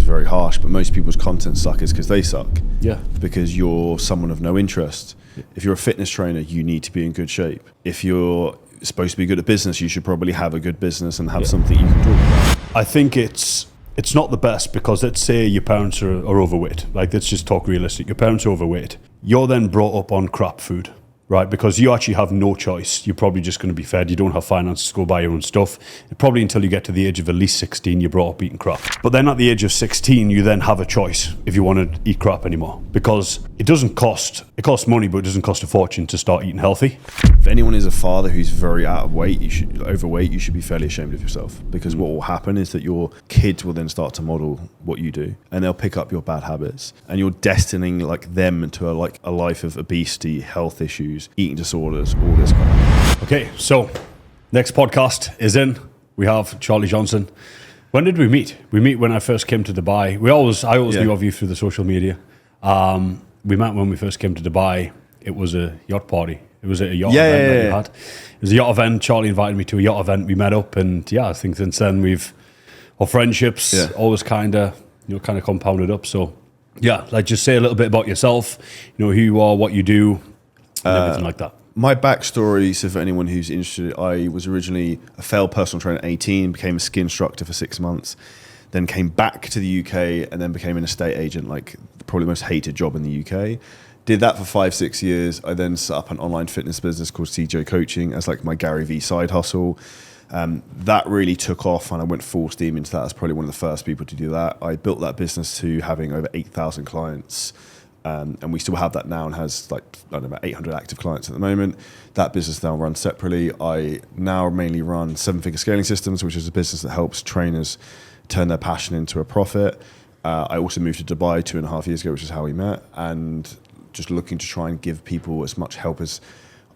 very harsh, but most people's content suck is because they suck. Yeah. Because you're someone of no interest. If you're a fitness trainer, you need to be in good shape. If you're supposed to be good at business, you should probably have a good business and have something you can talk about. I think it's not the best, because let's say your parents are overweight. Like, let's just talk realistic. Your parents are overweight. You're then brought up on crap food, right? Because you actually have no choice. You're probably just going to be fed. You don't have finances to go buy your own stuff. Probably until you get to the age of at least 16, you're brought up eating crap. But then at the age of 16, you then have a choice if you want to eat crap anymore. Because it costs money, but it doesn't cost a fortune to start eating healthy. If anyone is a father who's very overweight, you should be fairly ashamed of yourself, because what will happen is that your kids will then start to model what you do, and they'll pick up your bad habits, and you're destining like them into a life of obesity, health issues, eating disorders, all this kind of stuff. Okay, so next podcast is in. We have Charlie Johnson. When did we meet? We meet when I first came to Dubai. I always knew of you through the social media. We met when we first came to Dubai. It was a yacht party. It was a yacht event that you had. It was a yacht event. Charlie invited me to a yacht event. We met up, and I think since then our friendships always kind of compounded up. So just say a little bit about yourself. Who you are, what you do, and everything like that. My backstory, so for anyone who's interested, I was originally a failed personal trainer at 18, became a ski instructor for 6 months, then came back to the UK, and then became an estate agent, like probably the most hated job in the UK. Did that for 5-6 years. I then set up an online fitness business called CJ Coaching as like my Gary Vee side hustle. That really took off, and I went full steam into that. I was probably one of the first people to do that. I built that business to having over 8,000 clients. And we still have that now, and has about 800 active clients at the moment. That business now runs separately. I now mainly run 7-Figure Scaling Systems, which is a business that helps trainers turn their passion into a profit. I also moved to Dubai 2.5 years ago, which is how we met, and just looking to try and give people as much help as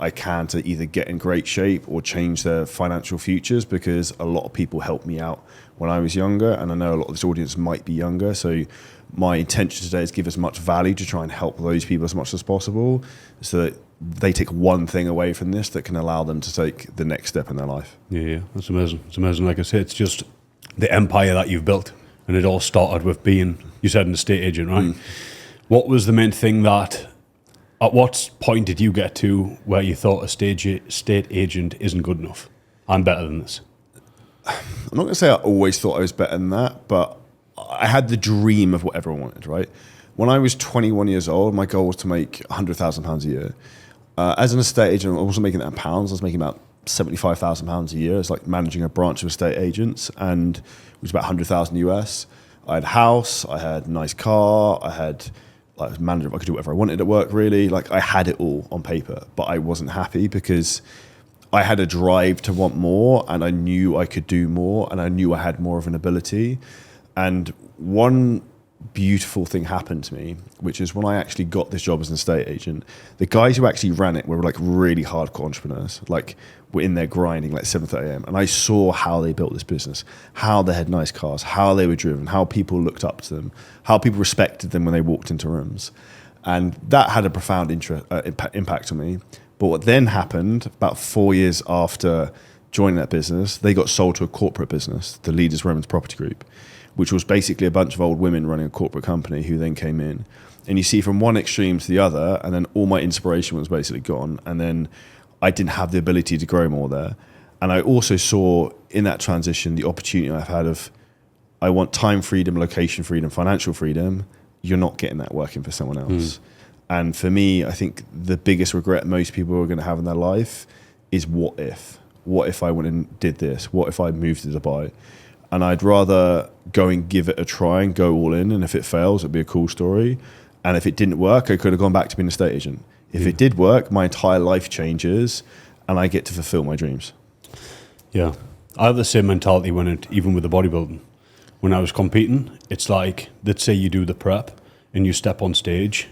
I can to either get in great shape or change their financial futures, because a lot of people helped me out when I was younger, and I know a lot of this audience might be younger. So my intention today is give as much value to try and help those people as much as possible, so that they take one thing away from this that can allow them to take the next step in their life. Yeah, that's amazing. It's amazing. Like I say, it's just the empire that you've built, and it all started with being, you said, an estate agent, right? What was the main thing at what point did you get to where you thought a estate agent isn't good enough? I'm better than this. I'm not going to say I always thought I was better than that, but I had the dream of what everyone wanted, right? When I was 21 years old, my goal was to make £100,000 a year. As an estate agent, I wasn't making that in pounds. I was making about £75,000 a year. It's like managing a branch of estate agents, and it was about 100,000 US. I had a house, I had a nice car, I was manager. I could do whatever I wanted at work, really. Like, I had it all on paper, but I wasn't happy because I had a drive to want more, and I knew I could do more, and I knew I had more of an ability. And one beautiful thing happened to me, which is when I actually got this job as an estate agent, the guys who actually ran it were like really hardcore entrepreneurs, like were in there grinding like 7:30 a.m. And I saw how they built this business, how they had nice cars, how they were driven, how people looked up to them, how people respected them when they walked into rooms. And that had a profound impact on me. But what then happened, about 4 years after joining that business, they got sold to a corporate business, the Leaders Women's Property Group, which was basically a bunch of old women running a corporate company who then came in. And you see from one extreme to the other, and then all my inspiration was basically gone. And then I didn't have the ability to grow more there. And I also saw in that transition the opportunity I've had of, I want time freedom, location freedom, financial freedom. You're not getting that working for someone else. And for me, I think the biggest regret most people are going to have in their life is what if? What if I went and did this? What if I moved to Dubai? And I'd rather go and give it a try and go all in. And if it fails, it'd be a cool story. And if it didn't work, I could have gone back to being an estate agent. If it did work, my entire life changes and I get to fulfill my dreams. Yeah. I have the same mentality even with the bodybuilding. When I was competing, it's like, let's say you do the prep and you step on stage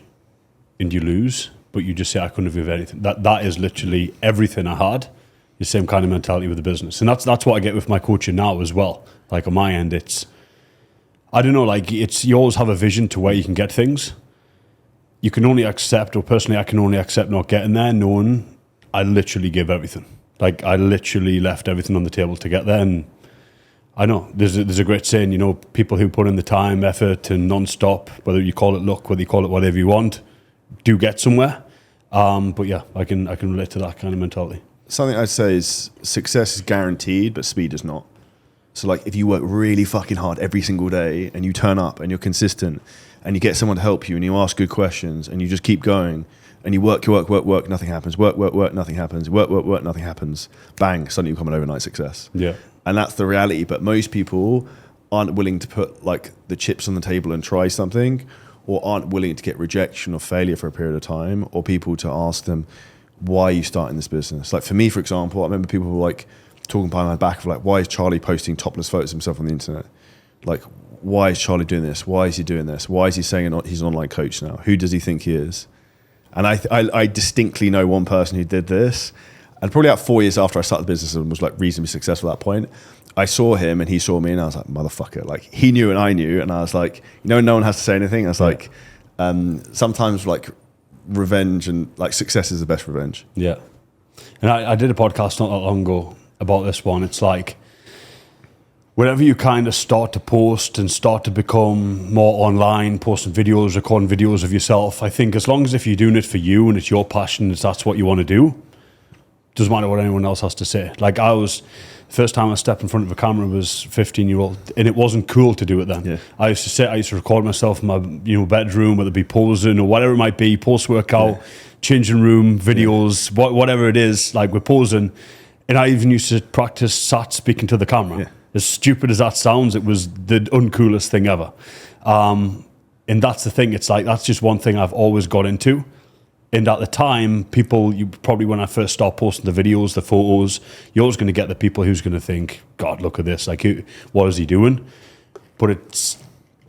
and you lose, but you just say, I couldn't have given anything. That is literally everything I had. The same kind of mentality with the business. And that's what I get with my coaching now as well. Like on my end, it's, I don't know, like you always have a vision to where you can get things. You can only accept, or personally, I can only accept not getting there, knowing I literally give everything. Like I literally left everything on the table to get there, and I know there's a great saying, you know, people who put in the time, effort, and non-stop, whether you call it luck, whether you call it whatever you want, do get somewhere. But yeah, I can relate to that kind of mentality. Something I'd say is success is guaranteed, but speed is not. So like if you work really fucking hard every single day and you turn up and you're consistent and you get someone to help you and you ask good questions and you just keep going and you work, nothing happens. Work, nothing happens. Work, nothing happens. Bang, suddenly you become an overnight success. Yeah. And that's the reality. But most people aren't willing to put like the chips on the table and try something, or aren't willing to get rejection or failure for a period of time, or people to ask them, why are you starting this business? Like for me, for example, I remember people were like talking behind my back of like, why is Charlie posting topless photos of himself on the internet? Like, why is Charlie doing this? Why is he doing this? Why is he saying he's an online coach now? Who does he think he is? And I distinctly know one person who did this. And probably about 4 years after I started the business and was like reasonably successful at that point, I saw him and he saw me and I was like, motherfucker. Like he knew and I knew. And I was like, you know, no one has to say anything. I was like, sometimes like revenge and like success is the best revenge. Yeah. And I did a podcast not that long ago about this one. It's like, whenever you kind of start to post and start to become more online, posting videos, recording videos of yourself, I think as long as if you're doing it for you and it's your passion, that's what you want to do, doesn't matter what anyone else has to say. Like the first time I stepped in front of a camera was 15-year-old, and it wasn't cool to do it then. Yeah. I used to record myself in my bedroom, whether it be posing or whatever it might be, post-workout, changing room, videos, whatever it is, like we're posing. And I even used to practice sat speaking to the camera. Yeah. As stupid as that sounds, it was the uncoolest thing ever. And that's the thing, it's like, that's just one thing I've always got into. And at the time, when I first start posting the videos, the photos, you're always going to get the people who's going to think, God, look at this. Like, what is he doing? But it's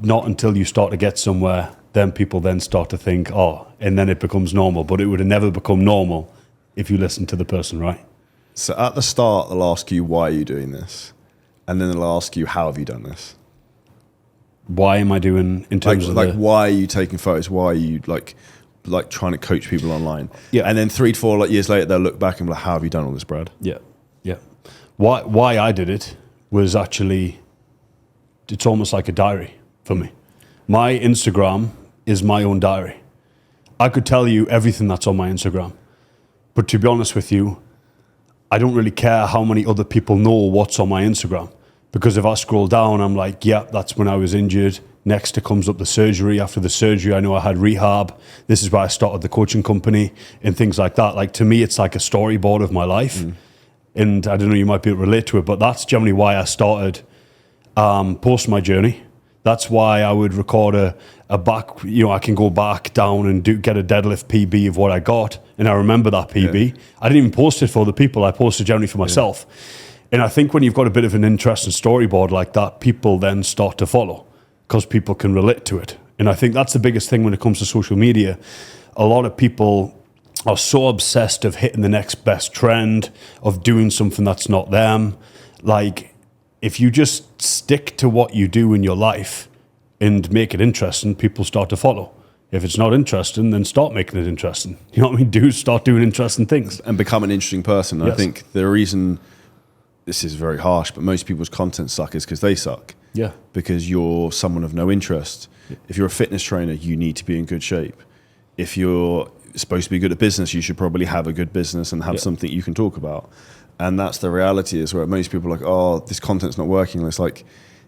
not until you start to get somewhere, then people then start to think, and then it becomes normal. But it would have never become normal if you listen to the person, right? So at the start, they'll ask you, why are you doing this? And then they'll ask you, how have you done this? Why am I doing in terms of why are you taking photos? Why are you like trying to coach people online? Yeah. And then 3 to 4 years later, they'll look back and be like, how have you done all this, Brad? Yeah. Yeah. Why I did it was actually, it's almost like a diary for me. My Instagram is my own diary. I could tell you everything that's on my Instagram. But to be honest with you, I don't really care how many other people know what's on my Instagram. Because if I scroll down, I'm like, yeah, that's when I was injured. Next, it comes up the surgery. After the surgery, I know I had rehab. This is where I started the coaching company and things like that. Like, to me, it's like a storyboard of my life. And I don't know, you might be able to relate to it, but that's generally why I started posting my journey. That's why I would record a back, I can go back down and get a deadlift PB of what I got. And I remember that PB. Yeah. I didn't even post it for other people. I posted generally for myself. Yeah. And I think when you've got a bit of an interesting storyboard like that, people then start to follow because people can relate to it. And I think that's the biggest thing when it comes to social media. A lot of people are so obsessed of hitting the next best trend, of doing something that's not them. Like, if you just stick to what you do in your life and make it interesting, people start to follow. If it's not interesting, then start making it interesting. You know what I mean? Start doing interesting things. And become an interesting person. Yes. I think the reason, this is very harsh, but most people's content suck is because they suck. Yeah. Because you're someone of no interest. Yeah. If you're a fitness trainer, you need to be in good shape. If you're supposed to be good at business, you should probably have a good business and have something you can talk about. And that's the reality, is where most people are like, this content's not working. And it's like,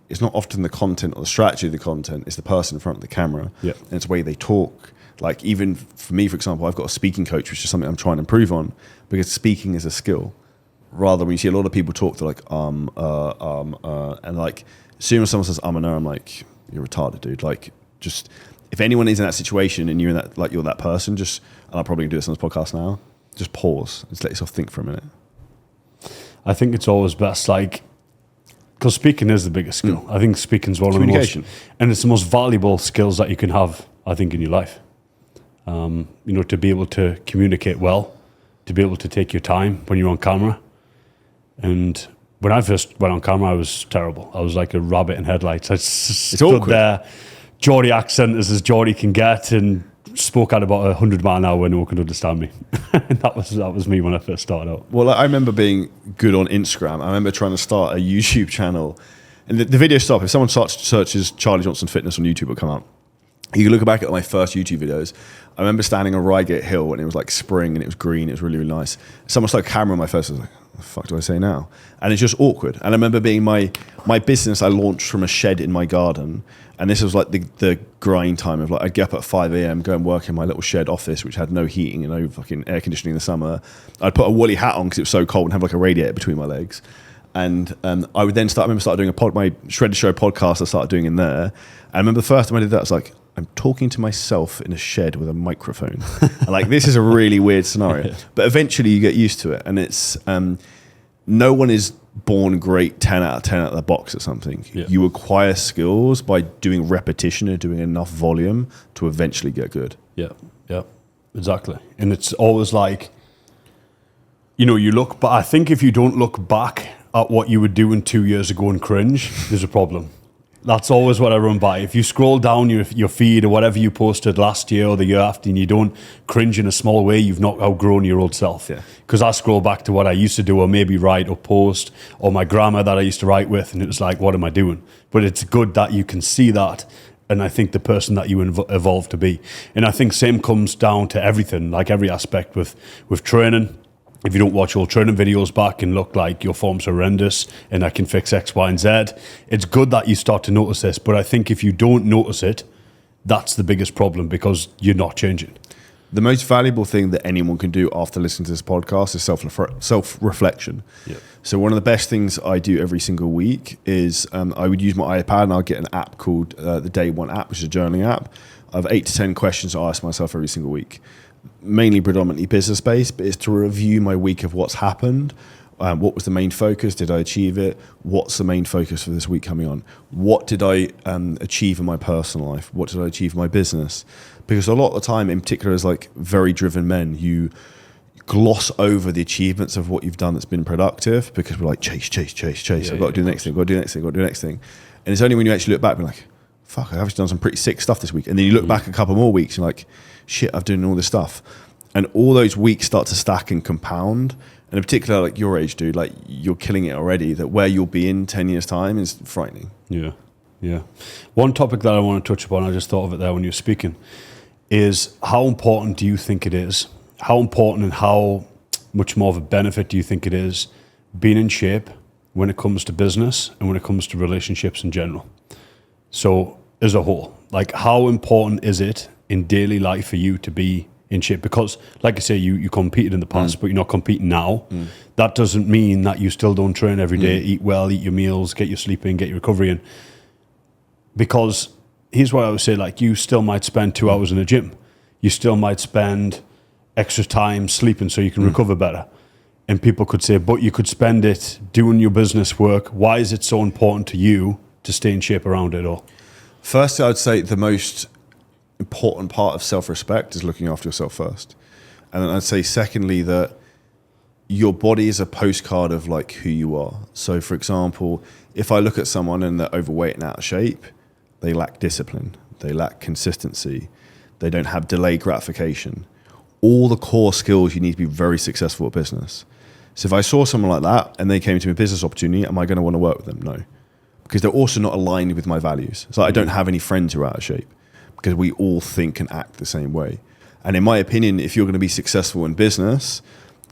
it's not often the content or the strategy of the content, it's the person in front of the camera. Yeah. And it's the way they talk. Like, even for me, for example, I've got a speaking coach, which is something I'm trying to improve on, because speaking is a skill. Rather, when you see a lot of people talk, they're like, and like, as soon as someone says, I'm like, you're retarded, dude. Like, just, if anyone is in that situation and you're in that, like, you're that person, and I'm probably gonna do this on this podcast now, just pause, just let yourself think for a minute. I think it's always best, like, because speaking is the biggest skill. I think speaking is one of the most, and it's the most valuable skills that you can have, I think, in your life. To be able to communicate well, to be able to take your time when you're on camera. And when I first went on camera, I was terrible. I was like a rabbit in headlights. I stood there, Geordie accent as Geordie can get, and spoke at about 100 miles an hour when no one could understand me. And that was me when I first started out. Well, I remember being good on Instagram. I remember trying to start a YouTube channel, And the video stop. If someone searches Charlie Johnson Fitness on YouTube, it'll come up. You can look back at my first YouTube videos. I remember standing on Reigate Hill and it was like spring and it was green. It was really, really nice. Someone stuck a camera on my face. I was like, what the fuck do I say now? And it's just awkward. And I remember being my business I launched from a shed in my garden. And this was like the grind time of like, I'd get up at 5 a.m., go and work in my little shed office, which had no heating and no fucking air conditioning in the summer. I'd put a woolly hat on because it was so cold and have like a radiator between my legs. And I would then start doing my Shred to Show podcast I started doing in there. I remember the first time I did that, I was like, I'm talking to myself in a shed with a microphone. And like, this is a really weird scenario. Yeah. But eventually you get used to it. And it's, no one is born great 10 out of 10 out of the box at something. Yeah. You acquire skills by doing repetition and doing enough volume to eventually get good. Yeah, yeah, exactly. And it's always like, you know, you look, but I think if you don't look back at what you were doing 2 years ago and cringe, there's a problem. That's always what I run by. If you scroll down your feed or whatever you posted last year or the year after and you don't cringe in a small way, you've not outgrown your old self. Because I scroll back to what I used to do or maybe write or post or my grammar that I used to write with and it was like, what am I doing? But it's good that you can see that and I think the person that you evolve to be. And I think same comes down to everything, like every aspect with training. If you don't watch old training videos back and look like your form's horrendous and I can fix X, Y, and Z, it's good that you start to notice this. But I think if you don't notice it, that's the biggest problem because you're not changing. The most valuable thing that anyone can do after listening to this podcast is self-reflection. Yep. So one of the best things I do every single week is I would use my iPad and I'll get an app called the Day One app, which is a journaling app. I have 8 to 10 questions I ask myself every single week. Mainly predominantly business based, but it's to review my week of what's happened. What was the main focus? Did I achieve it? What's the main focus for this week coming on? What did I achieve in my personal life? What did I achieve in my business? Because a lot of the time, in particular as like very driven men, you gloss over the achievements of what you've done that's been productive because we're like, chase. I've got to do the next thing, got to do the next thing, got to do the next thing. And it's only when you actually look back and be like, fuck, I've actually done some pretty sick stuff this week. And then you look back a couple more weeks and you're like, shit, I've done all this stuff. And all those weeks start to stack and compound. And in particular, like your age, dude, like you're killing it already. That where you'll be in 10 years' time is frightening. Yeah, yeah. One topic that I want to touch upon, I just thought of it there when you were speaking, is how important do you think it is? How important and how much more of a benefit do you think it is being in shape when it comes to business and when it comes to relationships in general? So as a whole, like how important is it in daily life for you to be in shape? Because like I say, you competed in the past, but you're not competing now. That doesn't mean that you still don't train every day, eat well, eat your meals, get your sleep in, get your recovery in. Because here's what I would say, like you still might spend 2 hours in the gym. You still might spend extra time sleeping so you can recover better. And people could say, but you could spend it doing your business work. Why is it so important to you to stay in shape around it all? Firstly, I would say the most important part of self-respect is looking after yourself first. And then I'd say secondly that your body is a postcard of like who you are. So for example, if I look at someone and they're overweight and out of shape, they lack discipline, they lack consistency, they don't have delayed gratification. All the core skills you need to be very successful at business. So if I saw someone like that and they came to me a business opportunity, am I going to want to work with them? No. Because they're also not aligned with my values. So I don't have any friends who are out of shape because we all think and act the same way. And in my opinion, if you're going to be successful in business,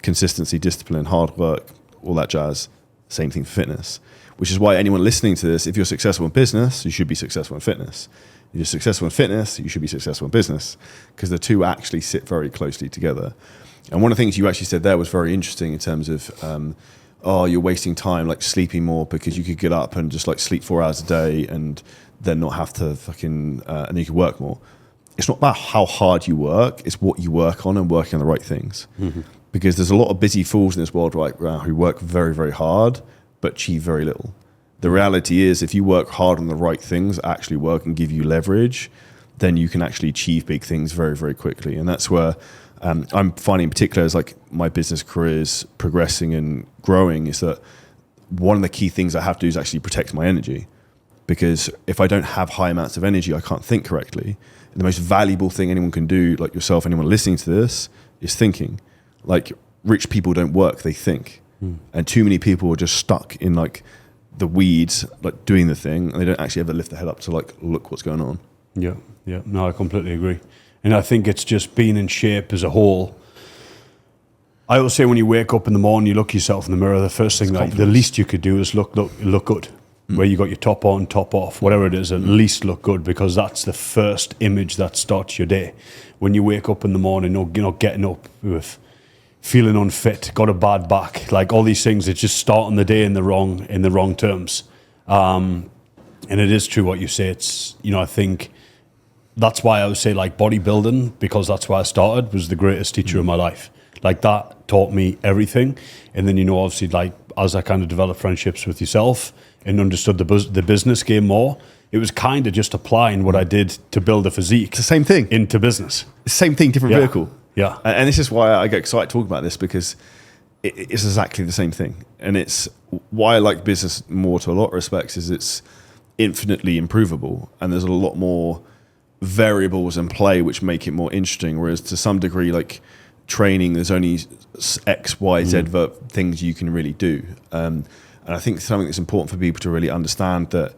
consistency, discipline, hard work, all that jazz, same thing for fitness. Which is why anyone listening to this, if you're successful in business, you should be successful in fitness. If you're successful in fitness, you should be successful in business because the two actually sit very closely together. And one of the things you actually said there was very interesting in terms of, you're wasting time like sleeping more because you could get up and just like sleep 4 hours a day and then not have to fucking, and you could work more. It's not about how hard you work, it's what you work on and working on the right things. Because there's a lot of busy fools in this world right now who work very, very hard but achieve very little. The reality is if you work hard on the right things that actually work and give you leverage, then you can actually achieve big things very, very quickly. And that's where I'm finding in particular as like my business career is progressing and growing is that one of the key things I have to do is actually protect my energy. Because if I don't have high amounts of energy, I can't think correctly. And the most valuable thing anyone can do, like yourself, anyone listening to this, is thinking. Like rich people don't work, they think. And too many people are just stuck in like the weeds, like doing the thing, and they don't actually ever lift their head up to like look what's going on. Yeah, yeah. No, I completely agree. And I think it's just being in shape as a whole. I always say when you wake up in the morning, you look yourself in the mirror, the first thing, like, the least you could do is look good. Where you got your top on, top off, whatever it is, at least look good, because that's the first image that starts your day. When you wake up in the morning, you know, getting up with feeling unfit, got a bad back, like all these things, it's just starting the day in the wrong terms. And it is true what you say. It's, you know, I think that's why I would say like bodybuilding, because that's where I started, was the greatest teacher of my life. Like that taught me everything. And then, you know, obviously like as I kind of developed friendships with yourself and understood the business game more, it was kind of just applying what I did to build a physique. It's the same thing. Into business. Same thing, different vehicle. Yeah. And this is why I get excited talking about this, because it's exactly the same thing. And it's why I like business more to a lot of respects, is it's infinitely improvable. And there's a lot more variables in play which make it more interesting. Whereas to some degree, like training, there's only X, Y, Z things you can really do. And I think something that's important for people to really understand, that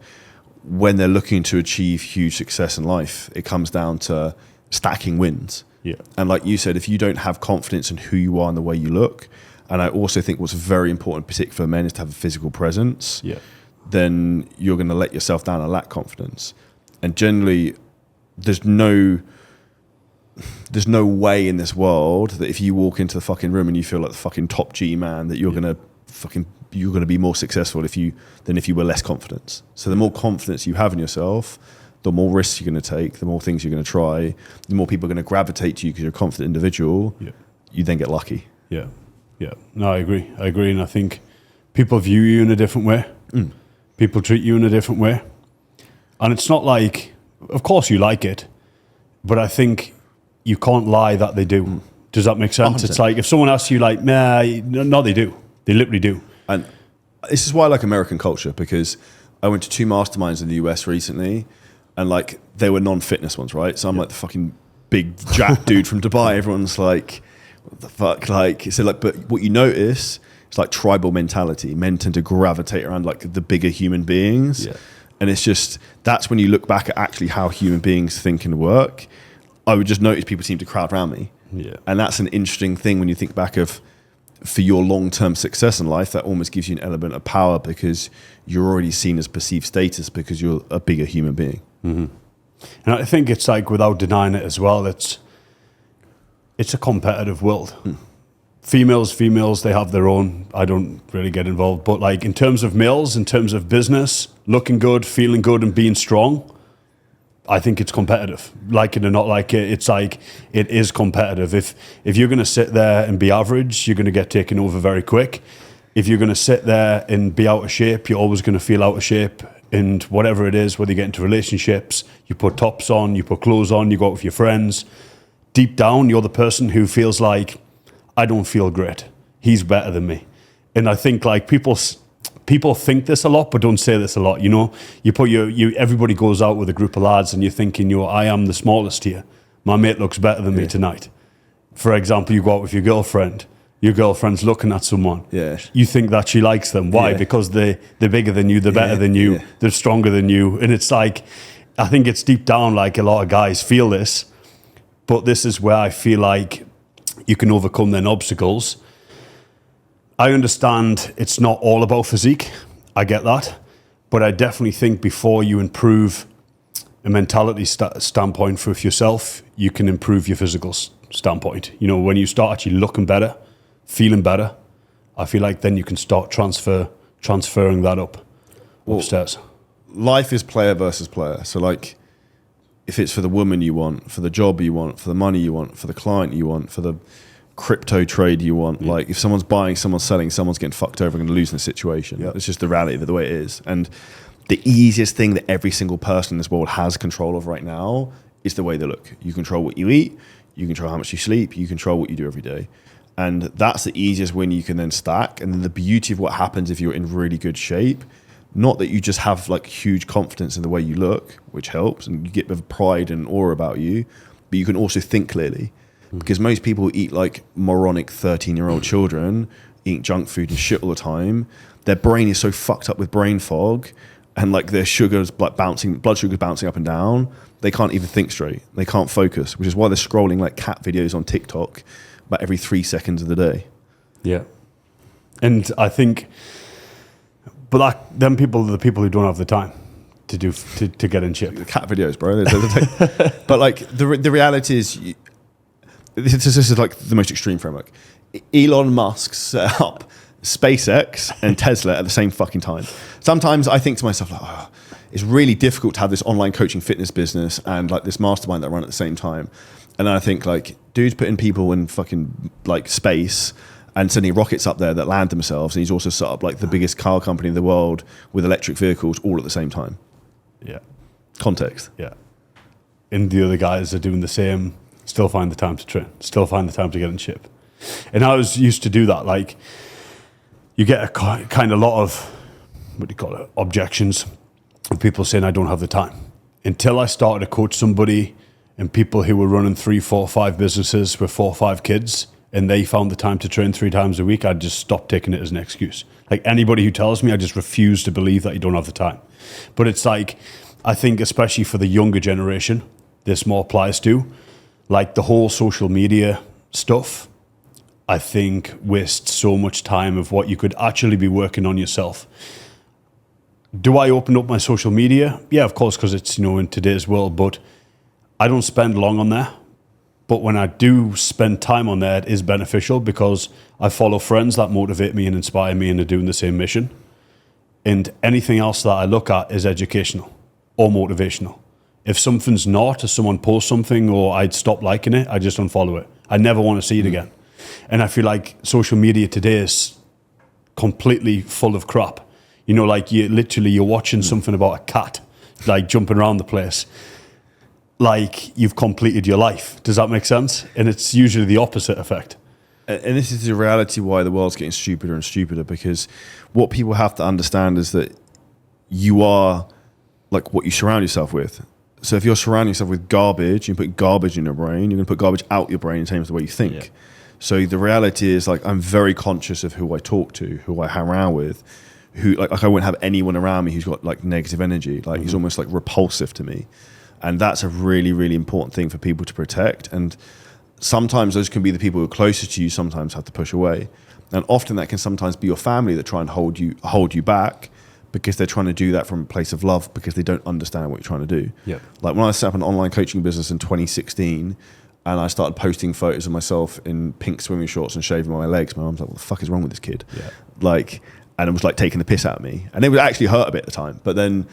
when they're looking to achieve huge success in life, it comes down to stacking wins. Yeah. And like you said, if you don't have confidence in who you are and the way you look, and I also think what's very important, particularly for men, is to have a physical presence, then you're going to let yourself down and lack confidence. And generally, there's no way in this world that if you walk into the fucking room and you feel like the fucking top G man, that you're going to be more successful than if you were less confident. So the more confidence you have in yourself, the more risks you're going to take, the more things you're going to try, the more people are going to gravitate to you because you're a confident individual. Yeah. You then get lucky. Yeah. Yeah. No, I agree. And I think people view you in a different way. People treat you in a different way. And it's not like, of course you like it, but I think you can't lie that they do. Does that make sense? 100%. It's like if someone asks you like, no, they do. They literally do. And this is why I like American culture, because I went to 2 masterminds in the US recently, and like they were non-fitness ones, right? So I'm like the fucking big jack dude from Dubai. Everyone's like, what the fuck? Like, so like, but what you notice, it's like tribal mentality. Men tend to gravitate around like the bigger human beings. Yeah. And it's just, that's when you look back at actually how human beings think and work. I would just notice people seem to crowd around me. Yeah. And that's an interesting thing when you think back of, for your long-term success in life, that almost gives you an element of power, because you're already seen as perceived status because you're a bigger human being. Mm-hmm. And I think it's like, without denying it as well, it's a competitive world. Females, they have their own. I don't really get involved. But like in terms of males, in terms of business, looking good, feeling good and being strong, I think it's competitive. Like it or not like it, it's like, it is competitive. If you're going to sit there and be average, you're going to get taken over very quick. If you're going to sit there and be out of shape, you're always going to feel out of shape. And whatever it is, whether you get into relationships, you put tops on, you put clothes on, you go out with your friends, deep down, you're the person who feels like, I don't feel great. He's better than me. And I think like people think this a lot, but don't say this a lot. You know, everybody goes out with a group of lads and you're thinking, I am the smallest here. My mate looks better than me tonight. For example, you go out with your girlfriend. Your girlfriend's looking at someone. Yeah. You think that she likes them. Why? Yeah. Because they're bigger than you, they're better than you, they're stronger than you. And it's like, I think it's deep down like a lot of guys feel this, but this is where I feel like you can overcome their obstacles. I understand it's not all about physique. I get that. But I definitely think before you improve a mentality standpoint for yourself, you can improve your physical standpoint. You know, when you start actually looking better, feeling better, I feel like then you can start transferring that upstairs. Life is player versus player. So like, if it's for the woman you want, for the job you want, for the money you want, for the client you want, for the crypto trade you want, like if someone's buying, someone's selling, someone's getting fucked over and losing the situation. Yep. It's just the reality of the way it is. And the easiest thing that every single person in this world has control of right now is the way they look. You control what you eat, you control how much you sleep, you control what you do every day. And that's the easiest win you can then stack. And then the beauty of what happens if you're in really good shape, not that you just have like huge confidence in the way you look, which helps, and you get a bit of pride and aura about you, but you can also think clearly. Because most people eat like moronic 13-year-old children eating junk food and shit all the time, their brain is so fucked up with brain fog, and like their sugars like blood sugars bouncing up and down. They can't even think straight. They can't focus, which is why they're scrolling like cat videos on TikTok about every 3 seconds of the day. Yeah. And I think, but them people are the people who don't have the time to get in shape. The cat videos, bro. But like the reality is, this is like the most extreme framework. Elon Musk set up SpaceX and Tesla at the same fucking time. Sometimes I think to myself, like, oh, it's really difficult to have this online coaching fitness business and like this mastermind that run at the same time. And then I think like, dude's putting people in fucking like space and sending rockets up there that land themselves. And he's also set up like the biggest car company in the world with electric vehicles all at the same time. Yeah. Context. Yeah. And the other guys are doing the same, still find the time to train, still find the time to get in shape. And I was used to do that. Like, you get a kind of lot of, what do you call it, objections of people saying I don't have the time. Until I started to coach somebody and people who were running 3, 4, 5 businesses with 4 or 5 kids, and they found the time to train 3 times a week, I just stopped taking it as an excuse. Like anybody who tells me, I just refuse to believe that you don't have the time. But it's like, I think especially for the younger generation, this more applies to, like the whole social media stuff, I think wastes so much time of what you could actually be working on yourself. Do I open up my social media? Yeah, of course, because it's, in today's world, but I don't spend long on there. But when I do spend time on there, it is beneficial because I follow friends that motivate me and inspire me and are doing the same mission. And anything else that I look at is educational or motivational. If something's not, if someone posts something or I'd stop liking it, I just unfollow it. I never want to see it again. And I feel like social media today is completely full of crap. Like you're watching something about a cat, like jumping around the place. Like you've completed your life. Does that make sense? And it's usually the opposite effect. And this is the reality why the world's getting stupider and stupider, because what people have to understand is that you are like what you surround yourself with. So if you're surrounding yourself with garbage, you put garbage in your brain, you're going to put garbage out your brain in terms of the way you think. Yeah. So the reality is like I'm very conscious of who I talk to, who I hang around with, who like I wouldn't have anyone around me who's got like negative energy. Like he's almost like repulsive to me. And that's a really, really important thing for people to protect. And sometimes those can be the people who are closer to you, sometimes have to push away. And often that can sometimes be your family that try and hold you back because they're trying to do that from a place of love because they don't understand what you're trying to do. Yep. Like when I set up an online coaching business in 2016 and I started posting photos of myself in pink swimming shorts and shaving my legs, my mum's like, what the fuck is wrong with this kid? Yeah. Like, and it was like taking the piss out of me. And it would actually hurt a bit at the time. But then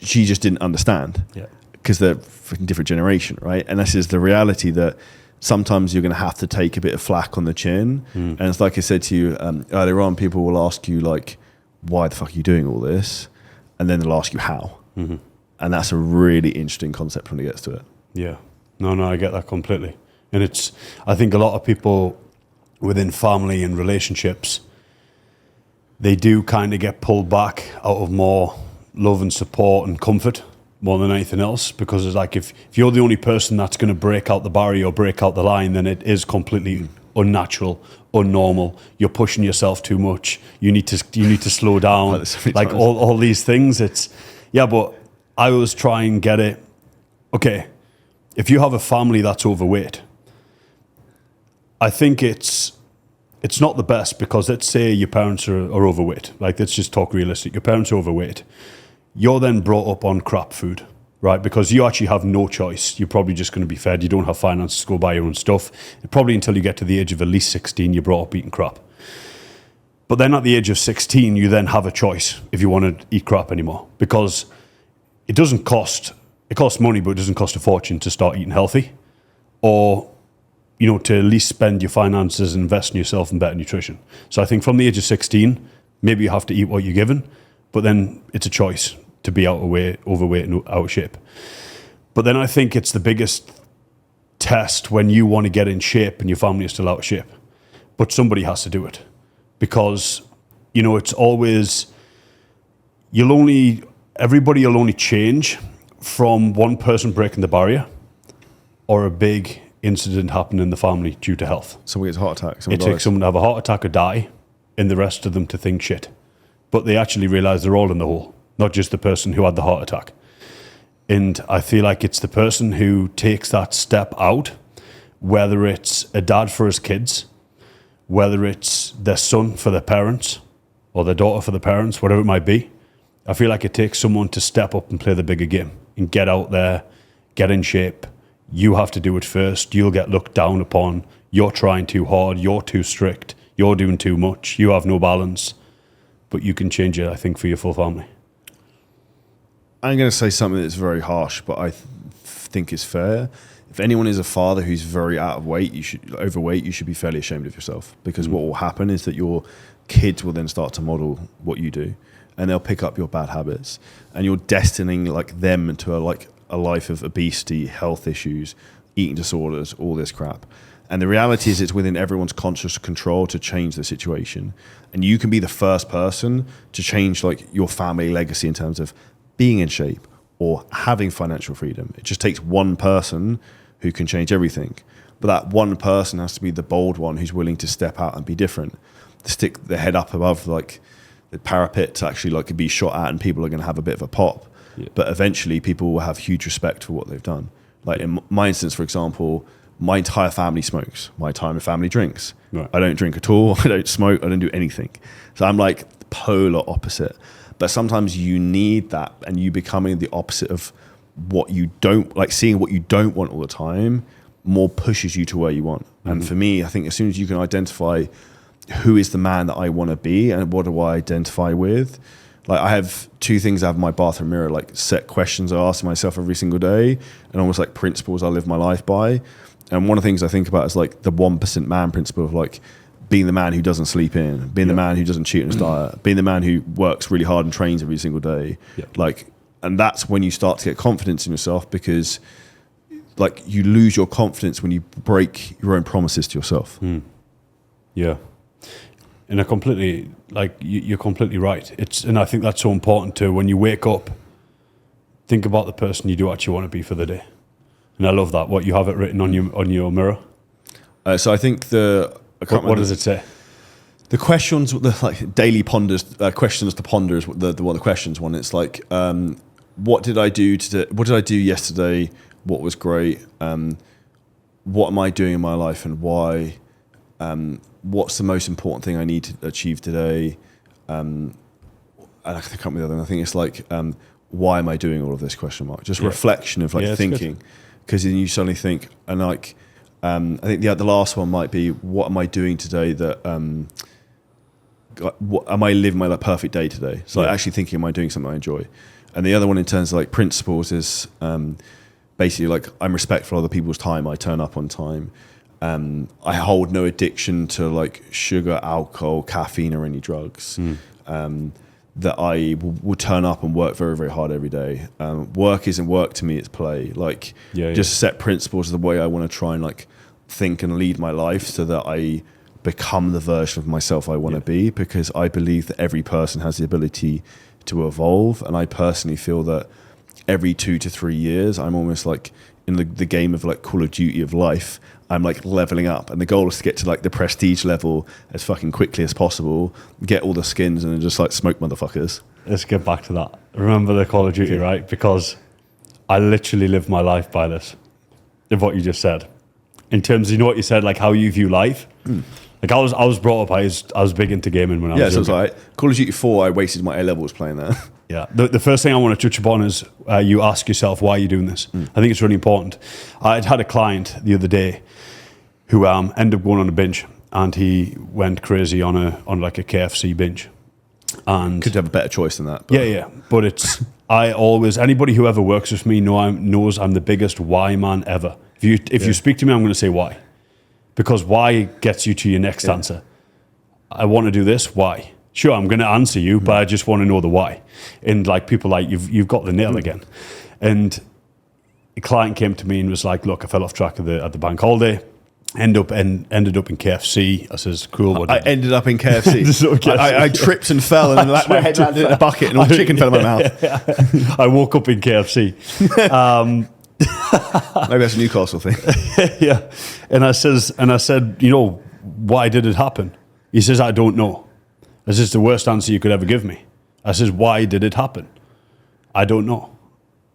she just didn't understand because they're a freaking different generation, right? And this is the reality that sometimes you're going to have to take a bit of flack on the chin. And it's like I said to you earlier on, people will ask you like, why the fuck are you doing all this? And then they'll ask you how. And that's a really interesting concept when it gets to it. Yeah. No, I get that completely. And I think a lot of people within family and relationships, they do kind of get pulled back out of more love and support and comfort more than anything else, because it's like if you're the only person that's going to break out the barrier or break out the line, then it is completely unnatural, unnormal. You're pushing yourself too much. You need to slow down. Like all these things. But I always try and get it. Okay, if you have a family that's overweight, I think it's not the best, because let's say your parents are overweight. Like, let's just talk realistic. Your parents are overweight. You're then brought up on crap food, right? Because you actually have no choice. You're probably just going to be fed. You don't have finances to go buy your own stuff. Probably until you get to the age of at least 16, you're brought up eating crap. But then at the age of 16, you then have a choice if you want to eat crap anymore. Because it costs money, but it doesn't cost a fortune to start eating healthy. Or, to at least spend your finances and invest in yourself in better nutrition. So I think from the age of 16, maybe you have to eat what you're given, but then it's a choice to be overweight and out of shape. But then I think it's the biggest test when you want to get in shape and your family is still out of shape. But somebody has to do it, because, it's always, everybody will only change from one person breaking the barrier or a big incident happen in the family due to health. Someone gets a heart attack. It takes someone to have a heart attack or die, and the rest of them to think shit. But they actually realise they're all in the hole, not just the person who had the heart attack. And I feel like it's the person who takes that step out, whether it's a dad for his kids, whether it's their son for their parents, or their daughter for the parents, whatever it might be. I feel like it takes someone to step up and play the bigger game and get out there, get in shape. You have to do it first. You'll get looked down upon. You're trying too hard. You're too strict. You're doing too much. You have no balance. But you can change it, I think, for your full family. I'm going to say something that's very harsh, but I think is fair. If anyone is a father who's very overweight, you should be fairly ashamed of yourself, because what will happen is that your kids will then start to model what you do, and they'll pick up your bad habits, and you're destining like them into a life of obesity, health issues, eating disorders, all this crap. And the reality is it's within everyone's conscious control to change the situation. And you can be the first person to change like your family legacy in terms of being in shape or having financial freedom. It just takes one person who can change everything. But that one person has to be the bold one who's willing to step out and be different, to stick their head up above like the parapet to actually like be shot at, and people are going to have a bit of a pop. Yeah. But eventually people will have huge respect for what they've done. Like in my instance, for example, my entire family smokes. My entire family drinks. Right. I don't drink at all. I don't smoke. I don't do anything. So I'm like the polar opposite. But sometimes you need that, and you becoming the opposite of what you don't, like seeing what you don't want all the time, more pushes you to where you want. Mm-hmm. And for me, I think as soon as you can identify who is the man that I want to be and what do I identify with, like I have two things I have in my bathroom mirror, like set questions I ask myself every single day, and almost like principles I live my life by. And one of the things I think about is like the 1% man principle of like being the man who doesn't sleep in, being the man who doesn't cheat on his diet, being the man who works really hard and trains every single day. Like, and that's when you start to get confidence in yourself, because like you lose your confidence when you break your own promises to yourself. Yeah. And I completely, like, you're completely right. And I think that's so important too. When you wake up, think about the person you do actually want to be for the day. And I love that. What, you have it written on your mirror? So I think what does it say? The questions, the like daily ponders, questions to ponder is the questions one. It's like, what did I do today? What did I do yesterday? What was great? What am I doing in my life and why? What's the most important thing I need to achieve today? And I can't come up with the other one. I think it's like, why am I doing all of this? Question mark. Just reflection of like thinking, because then you suddenly think, and like, I think the last one might be, what am I doing today that, am I living my like, perfect day today? So like, actually thinking, am I doing something I enjoy? And the other one in terms of like principles is basically like, I'm respectful of other people's time. I turn up on time. I hold no addiction to like sugar, alcohol, caffeine, or any drugs. That I will turn up and work very, very hard every day. Work isn't work to me; it's play. Like just set principles of the way I want to try and like think and lead my life, so that I become the version of myself I want to be. Because I believe that every person has the ability to evolve, and I personally feel that every 2 to 3 years, I'm almost like in the game of like Call of Duty of life. I'm like leveling up, and the goal is to get to like the prestige level as fucking quickly as possible, get all the skins, and then just like smoke motherfuckers. Let's get back to that. Remember the Call of Duty, right? Because I literally live my life by this, of what you just said. In terms of, you know what you said, like how you view life. Like I was brought up, I was big into gaming when I was younger. So it's like Call of Duty 4, I wasted my A-levels playing that. Yeah. The first thing I want to touch upon is you ask yourself, why are you doing this? I think it's really important. I'd had a client the other day who ended up going on a binge, and he went crazy on like a KFC binge. And could have a better choice than that. But. Yeah. But it's anybody who ever works with me knows I'm the biggest why man ever. If you speak to me, I'm going to say why, because why gets you to your next answer. I want to do this. Why? Sure, I'm going to answer you, but I just want to know the why. And like people like you've got the nail again. And a client came to me and was like, "Look, I fell off track at the bank holiday. Ended up in KFC." I says, "Cool." I ended up in KFC. I tripped and fell, and my head landed in a bucket, and all the chicken fell in my mouth. I woke up in KFC. Maybe that's a Newcastle thing. Yeah. And I said, you know, why did it happen? He says, I don't know. This is the worst answer you could ever give me. I says, why did it happen? I don't know.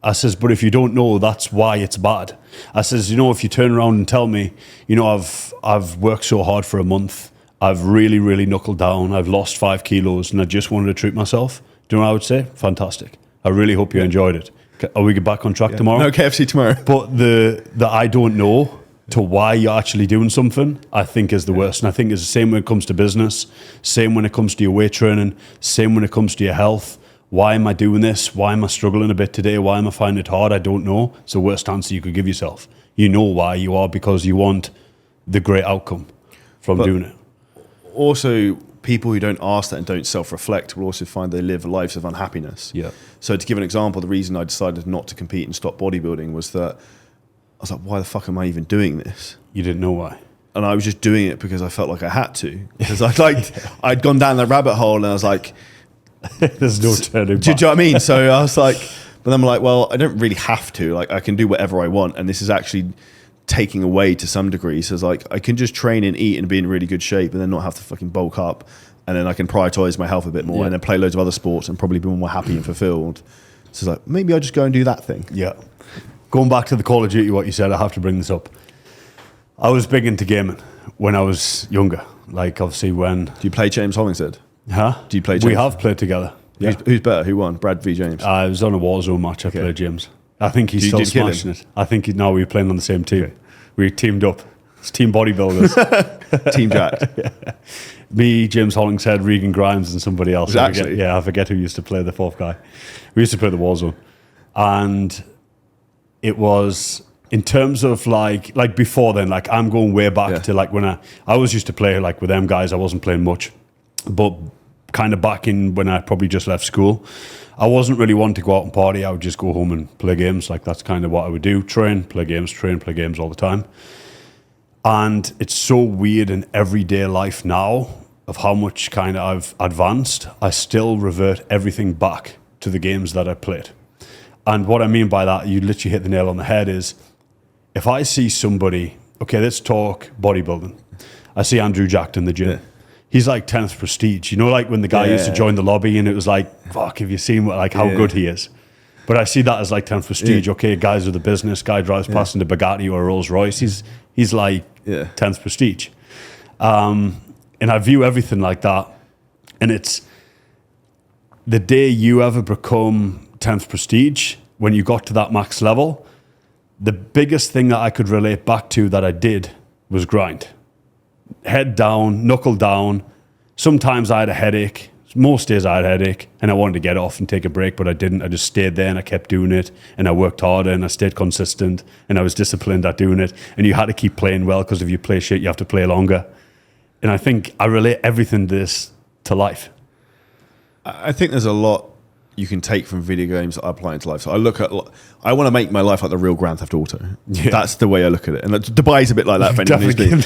I says, but if you don't know, that's why it's bad. I says, you know, if you turn around and tell me, you know, I've worked so hard for a month, I've really, really knuckled down, I've lost 5 kilos, and I just wanted to treat myself, do you know what I would say? Fantastic. I really hope you enjoyed it. Are we back on track tomorrow? No KFC tomorrow. But the I don't know to why you're actually doing something, I think is the worst. And I think it's the same when it comes to business, same when it comes to your weight training, same when it comes to your health. Why am I doing this? Why am I struggling a bit today? Why am I finding it hard? I don't know. It's the worst answer you could give yourself. You know why you are, because you want the great outcome from doing it. Also, people who don't ask that and don't self-reflect will also find they live lives of unhappiness. Yeah. So to give an example, the reason I decided not to compete and stop bodybuilding was that I was like, why the fuck am I even doing this? You didn't know why. And I was just doing it because I felt like I had to. Because I'd gone down that rabbit hole and I was like, there's no turning back. Do you know what I mean? So I was like, but then I'm like, well, I don't really have to. Like, I can do whatever I want. And this is actually taking away to some degree. So it's like, I can just train and eat and be in really good shape and then not have to fucking bulk up. And then I can prioritize my health a bit more and then play loads of other sports and probably be more happy and fulfilled. So it's like, maybe I'll just go and do that thing. Yeah. Going back to the Call of Duty, what you said, I have to bring this up. I was big into gaming when I was younger. Like, obviously, when... Do you play James Hollingshead? Huh? Do you play James? We have played together. Yeah. Who's better? Who won? Brad v. James? I was on a Warzone match. I played James. I think he's still smashing it. I think we were playing on the same team. Okay. We teamed up. It's team bodybuilders. Team Jack. Yeah. Me, James Hollingshead, Regan Grimes, and somebody else. Actually? I forget who used to play the fourth guy. We used to play the Warzone. And it was, in terms of like before then, like I'm going way back to like when I always used to play like with them guys. I wasn't playing much. But kind of back in when I probably just left school, I wasn't really wanting to go out and party. I would just go home and play games. Like that's kind of what I would do. Train, play games all the time. And it's so weird in everyday life now of how much kind of I've advanced. I still revert everything back to the games that I played. And what I mean by that, you literally hit the nail on the head, is if I see somebody, okay, let's talk bodybuilding. I see Andrew Jacked in the gym. Yeah. He's like 10th prestige. You know, like when the guy used to join the lobby and it was like, fuck, have you seen how good he is? But I see that as like 10th prestige. Yeah. Okay, guys with a business, guy drives past in a Bugatti or a Rolls Royce. He's like 10th prestige. And I view everything like that. And it's the day you ever become 10th prestige, when you got to that max level, the biggest thing that I could relate back to that I did was grind. Head down, knuckle down. Sometimes I had a headache. Most days I had a headache and I wanted to get off and take a break, but I didn't. I just stayed there and I kept doing it and I worked harder and I stayed consistent and I was disciplined at doing it. And you had to keep playing well, because if you play shit, you have to play longer. And I think I relate everything to life. I think there's a lot you can take from video games that I apply into life. So I want to make my life like the real Grand Theft Auto. Yeah. That's the way I look at it. And Dubai's a bit like that. For anyone who's been.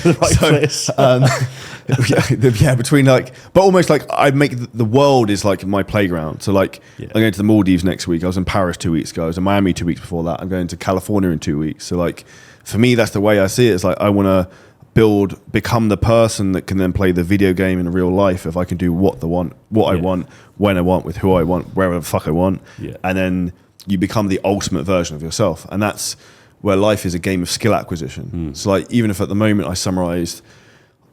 Between like, but almost like I make the world is like my playground. So like I'm going to the Maldives next week. I was in Paris 2 weeks ago. I was in Miami 2 weeks before that. I'm going to California in 2 weeks. So like for me, that's the way I see it. It's like I want to become the person that can then play the video game in real life if I can do what I want, when I want, with who I want, wherever the fuck I want. Yeah. And then you become the ultimate version of yourself. And that's where life is a game of skill acquisition. So like, even if at the moment I summarized,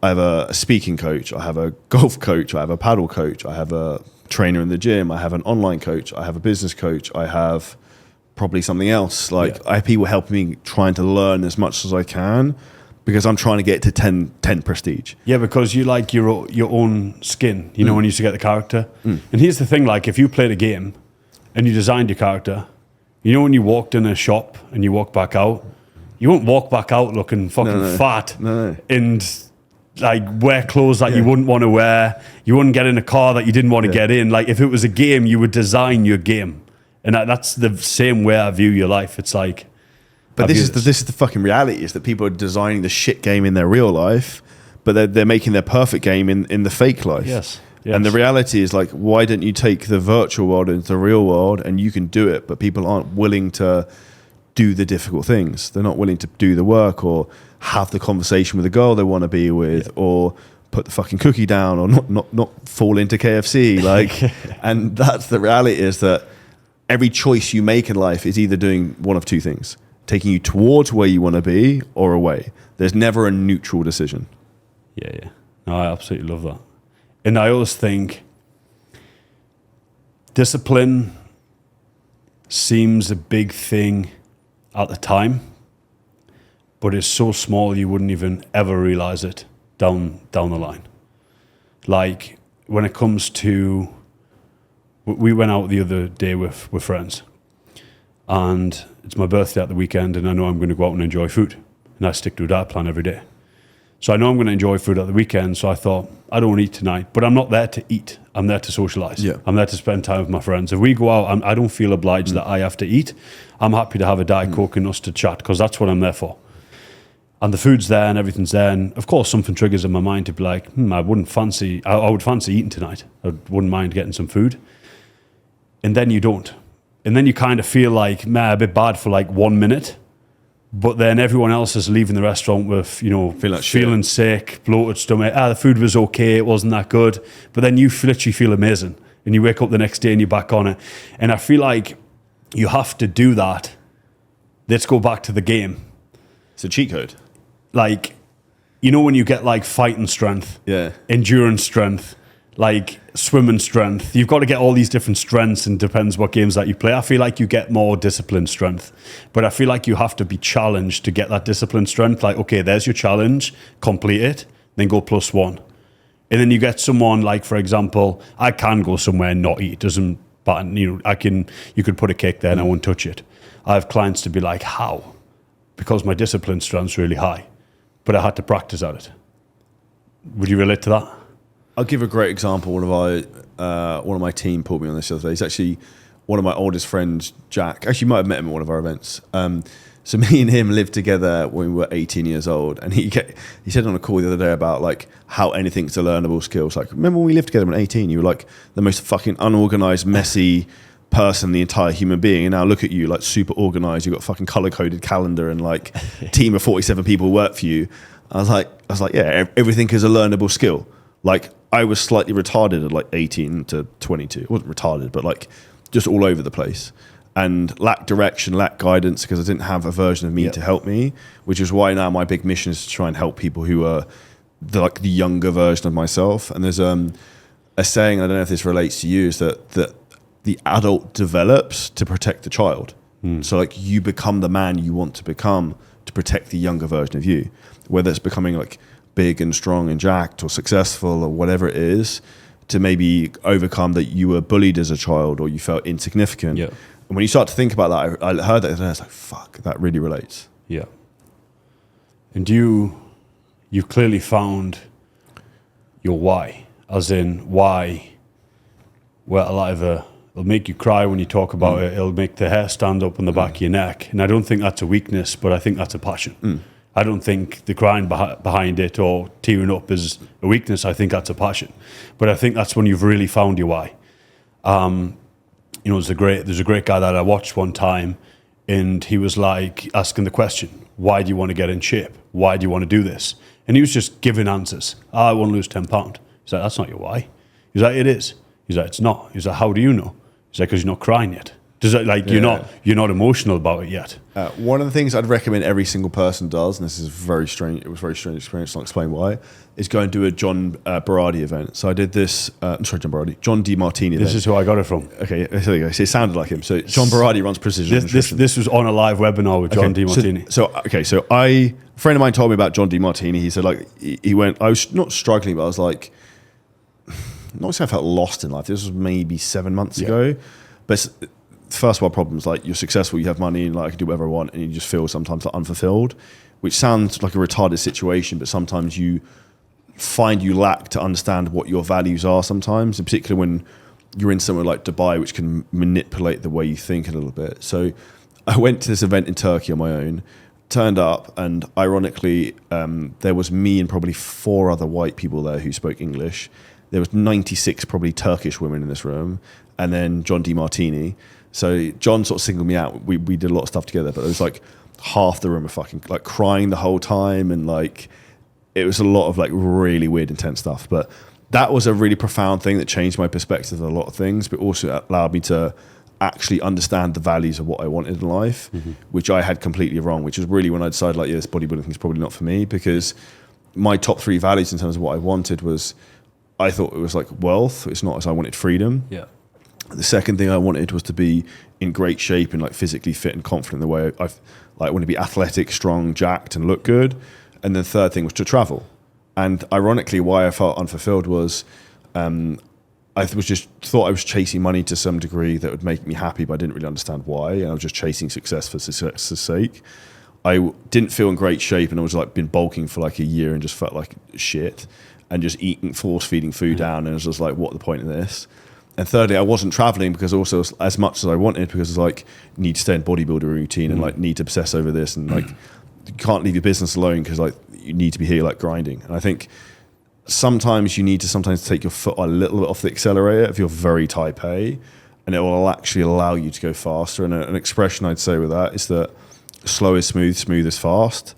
I have a speaking coach, I have a golf coach, I have a paddle coach, I have a trainer in the gym, I have an online coach, I have a business coach, I have probably something else. Like I have people helping me trying to learn as much as I can, because I'm trying to get to 10 prestige. Yeah, because you like your own skin, you know, when you used to get the character. And here's the thing, like if you played a game and you designed your character, you know when you walked in a shop and you walk back out, you won't walk back out looking fucking fat and like wear clothes that you wouldn't want to wear. You wouldn't get in a car that you didn't want to get in. Like if it was a game, you would design your game. And that's the same way I view your life. It's like, but this is the fucking reality, is that people are designing the shit game in their real life, but they're making their perfect game in the fake life. Yes. And the reality is like, why don't you take the virtual world into the real world, and you can do it, but people aren't willing to do the difficult things. They're not willing to do the work or have the conversation with the girl they want to be with, or put the fucking cookie down, or not fall into KFC. Like, and that's the reality, is that every choice you make in life is either doing one of two things: taking you towards where you want to be or away. There's never a neutral decision. Yeah. No, I absolutely love that. And I always think discipline seems a big thing at the time, but it's so small you wouldn't even ever realize it down the line. Like when it comes to, we went out the other day with friends, and it's my birthday at the weekend, and I know I'm going to go out and enjoy food, and I stick to a diet plan every day. So I know I'm going to enjoy food at the weekend, so I thought, I don't want to eat tonight, but I'm not there to eat. I'm there to socialize. Yeah. I'm there to spend time with my friends. If we go out, I don't feel obliged that I have to eat. I'm happy to have a Diet Coke and us to chat, because that's what I'm there for. And the food's there and everything's there. And of course, something triggers in my mind to be like, I would fancy eating tonight. I wouldn't mind getting some food. And then you don't. And then you kind of feel like, a bit bad for like 1 minute. But then everyone else is leaving the restaurant with, feeling sick, bloated stomach. The food was okay, it wasn't that good. But then you literally feel amazing. And you wake up the next day and you're back on it. And I feel like you have to do that. Let's go back to the game. It's a cheat code. Like, when you get like fighting strength, endurance strength, like swimming strength, you've got to get all these different strengths, and depends what games that you play. I feel like you get more discipline strength, but I feel like you have to be challenged to get that discipline strength. Like, okay, there's your challenge, complete it, then go +1. And then you get someone like, for example, I can go somewhere and not eat. Doesn't, but you could put a cake there and I won't touch it. I have clients to be like, how? Because my discipline strength's really high, but I had to practice at it. Would you relate to that? I'll give a great example. One of my team pulled me on this the other day. He's actually one of my oldest friends, Jack. Actually, you might have met him at one of our events. So me and him lived together when we were 18 years old, and he said on a call the other day about like how anything's a learnable skill. It's like, remember when we lived together when 18? You were like the most fucking unorganized, messy person, the entire human being, and now look at you, like super organized. You've got a fucking color-coded calendar and like a team of 47 people work for you. I was like, yeah, everything is a learnable skill. Like, I was slightly retarded at like 18 to 22. I wasn't retarded, but like just all over the place, and lacked direction, lacked guidance, because I didn't have a version of me to help me, which is why now my big mission is to try and help people who are the younger version of myself. And there's a saying, I don't know if this relates to you, is that the adult develops to protect the child. So like you become the man you want to become to protect the younger version of you, whether it's becoming like big and strong and jacked or successful or whatever it is, to maybe overcome that you were bullied as a child or you felt insignificant. Yeah. And when you start to think about that, I heard that and I was like, fuck, that really relates. Yeah. And you clearly found your why, as in why, well, either it'll make you cry when you talk about it, it'll make the hair stand up on the back of your neck. And I don't think that's a weakness, but I think that's a passion. I don't think the crying behind it or tearing up is a weakness. I think that's a passion. But I think that's when you've really found your why. There's a great guy that I watched one time, and he was like asking the question, why do you want to get in shape? Why do you want to do this? And he was just giving answers. I want to lose 10 pounds. He's like, that's not your why. He's like, it is. He's like, it's not. He's like, how do you know? He's like, because you're not crying yet. Does it like you're not emotional about it yet? One of the things I'd recommend every single person does, and this is very strange. It was a very strange experience. I'll explain why. Is go and do a John Berardi event. So I did this. John DeMartini. This is who I got it from. Okay, there you go. So it sounded like him. So John Berardi runs Precision Nutrition. This was on a live webinar with John DeMartini. So a friend of mine told me about John DeMartini. He said like he went. I was not struggling, but I was like, not saying I felt lost in life. This was maybe 7 months ago, but. First world problems, like you're successful, you have money, and like I can do whatever I want, and you just feel sometimes like unfulfilled, which sounds like a retarded situation, but sometimes you find you lack to understand what your values are sometimes, in particular when you're in somewhere like Dubai, which can manipulate the way you think a little bit. So I went to this event in Turkey on my own, turned up, and ironically, there was me and probably 4 other white people there who spoke English. There was 96 probably Turkish women in this room, and then John DeMartini. So John sort of singled me out. We did a lot of stuff together, but it was like half the room were fucking like crying the whole time, and like it was a lot of like really weird, intense stuff. But that was a really profound thing that changed my perspective on a lot of things, but also allowed me to actually understand the values of what I wanted in life, which I had completely wrong, which is really when I decided like, yeah, this bodybuilding thing is probably not for me, because my top 3 values in terms of what I wanted was, I thought it was like wealth. It's not as I wanted freedom. Yeah. The second thing I wanted was to be in great shape and like physically fit and confident in the way I want to be athletic, strong, jacked and look good. And then third thing was to travel. And ironically, why I felt unfulfilled was I was just thought I was chasing money to some degree that would make me happy, but I didn't really understand why. And I was just chasing success for success's sake. I didn't feel in great shape, and I was like been bulking for like a year and just felt like shit and just eating, force feeding food down. And I was just like, what the point of this? And thirdly, I wasn't traveling because also as much as I wanted, because it's like need to stay in bodybuilder routine and like need to obsess over this, and like you can't leave your business alone because like you need to be here like grinding. And I think sometimes you need to take your foot a little bit off the accelerator if you're very type A, and it will actually allow you to go faster. And an expression I'd say with that is that slow is smooth, smooth is fast.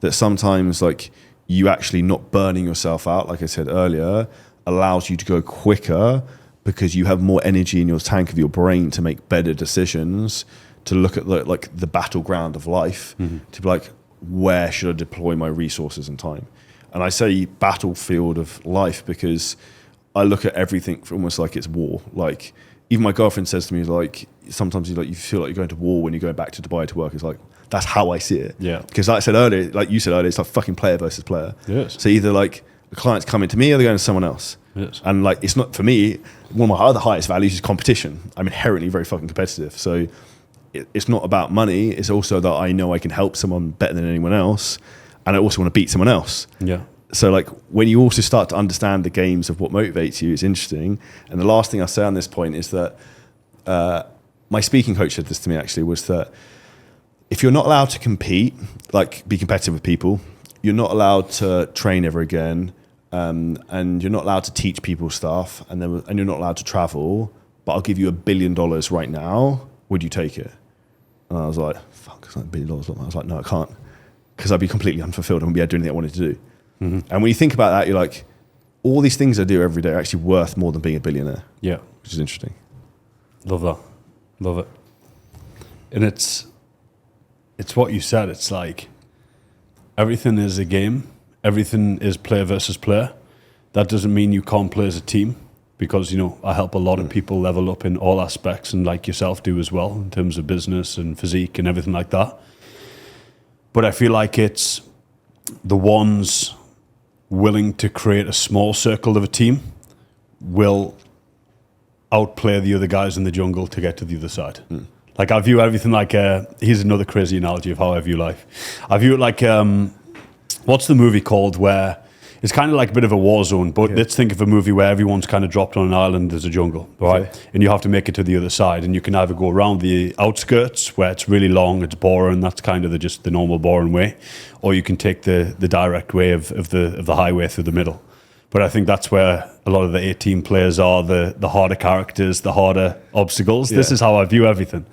That sometimes like you actually not burning yourself out, like I said earlier, allows you to go quicker because you have more energy in your tank of your brain to make better decisions, to look at the battleground of life, to be like, where should I deploy my resources and time? And I say battlefield of life because I look at everything almost like it's war. Like even my girlfriend says to me, like sometimes you feel like you're going to war when you go back to Dubai to work. It's like, that's how I see it. Yeah. Because like I said earlier, like you said earlier, it's like fucking player versus player. Yes. So either like the client's coming to me or they're going to someone else. Yes. And like, it's not for me. One of my other highest values is competition. I'm inherently very fucking competitive. So it's not about money. It's also that I know I can help someone better than anyone else. And I also want to beat someone else. Yeah. So like when you also start to understand the games of what motivates you, it's interesting. And the last thing I'll say on this point is that my speaking coach said this to me actually, was that if you're not allowed to compete, like be competitive with people, you're not allowed to train ever again, and you're not allowed to teach people stuff, and you're not allowed to travel, but I'll give you $1 billion right now. Would you take it? And I was like, fuck, it's like $1 billion. I was like, no, I can't, because I'd be completely unfulfilled and wouldn't be able to do anything I wanted to do. And when you think about that, you're like, all these things I do every day are actually worth more than being a billionaire. Yeah. Which is interesting. Love that. Love it. And it's what you said. It's like everything is a game. Everything is player versus player. That doesn't mean you can't play as a team, because, you know, I help a lot of people level up in all aspects, and like yourself do as well, in terms of business and physique and everything like that. But I feel like it's the ones willing to create a small circle of a team will outplay the other guys in the jungle to get to the other side. Like I view everything like here's another crazy analogy of how I view life. I view it like what's the movie called where it's kind of like a bit of a war zone, but let's think of a movie where everyone's kind of dropped on an island as a jungle, right? Okay. And you have to make it to the other side, and you can either go around the outskirts where it's really long, it's boring, that's kind of just the normal boring way, or you can take the direct way of the highway through the middle. But I think that's where a lot of the 18 players are, the harder characters, the harder obstacles. Yeah. This is how I view everything.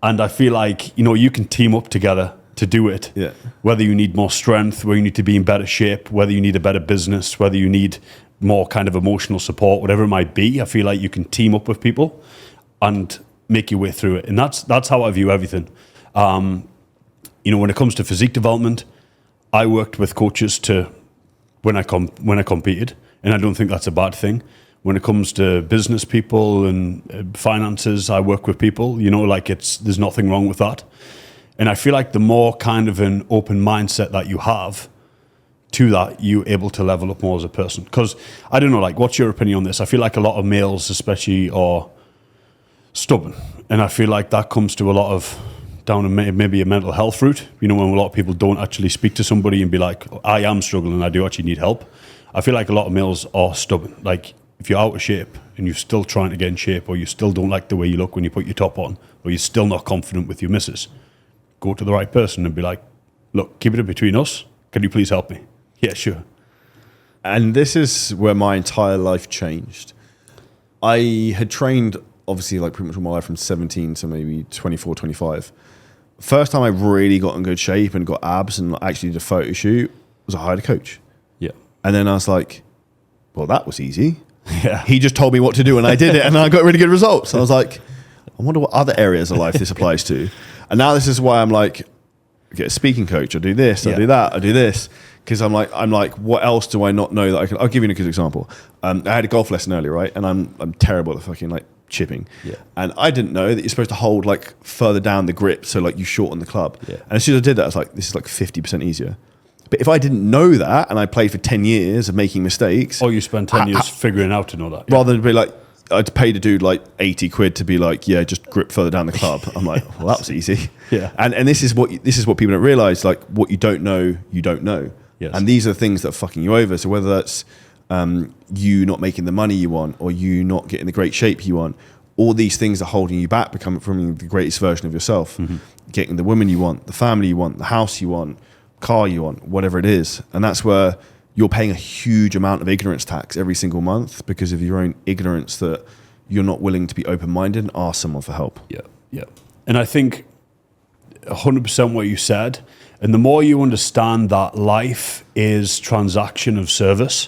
And I feel like, you know, you can team up together to do it. Yeah. Whether you need more strength, whether you need to be in better shape, whether you need a better business, whether you need more kind of emotional support, whatever it might be, I feel like you can team up with people and make your way through it. And that's how I view everything. You know, when it comes to physique development, I worked with coaches when I competed, and I don't think that's a bad thing. When it comes to business people and finances, I work with people, you know, like there's nothing wrong with that. And I feel like the more kind of an open mindset that you have to that, you're able to level up more as a person. Because, I don't know, like, what's your opinion on this? I feel like a lot of males especially are stubborn. And I feel like that comes to a lot of down maybe a mental health route. You know, when a lot of people don't actually speak to somebody and be like, I am struggling, I do actually need help. I feel like a lot of males are stubborn. Like, if you're out of shape and you're still trying to get in shape, or you still don't like the way you look when you put your top on, or you're still not confident with your misses, go to the right person and be like, look, keep it between us. Can you please help me? Yeah, sure. And this is where my entire life changed. I had trained obviously like pretty much all my life from 17 to maybe 24, 25. First time I really got in good shape and got abs and actually did a photo shoot was I hired a coach. Yeah. And then I was like, well, that was easy. Yeah. He just told me what to do and I did it and I got really good results. I was like, I wonder what other areas of life this applies to. And now this is why I'm like, get a speaking coach, I'll do this, I'll do that, I'll do this. Because I'm like, what else do I not know that I can? I'll give you a good example. I had a golf lesson earlier, right? And I'm terrible at fucking like chipping. Yeah. And I didn't know that you're supposed to hold like further down the grip so like you shorten the club. Yeah. And as soon as I did that, I was like, this is like 50% easier. But if I didn't know that and I played for 10 years of making mistakes. Or you spend 10 years figuring out to know that. Rather than be like, I'd paid a dude like 80 quid to be like, yeah, just grip further down the club. I'm like, well, that was easy. Yeah. And this is what people don't realize, like what you don't know, you don't know. Yes. And these are the things that are fucking you over. So whether that's you not making the money you want or you not getting the great shape you want, all these things are holding you back becoming from the greatest version of yourself. Mm-hmm. Getting the woman you want, the family you want, the house you want, car you want, whatever it is. And that's where you're paying a huge amount of ignorance tax every single month because of your own ignorance that you're not willing to be open-minded and ask someone for help. Yeah, yeah. And I think 100% what you said, and the more you understand that life is transaction of service,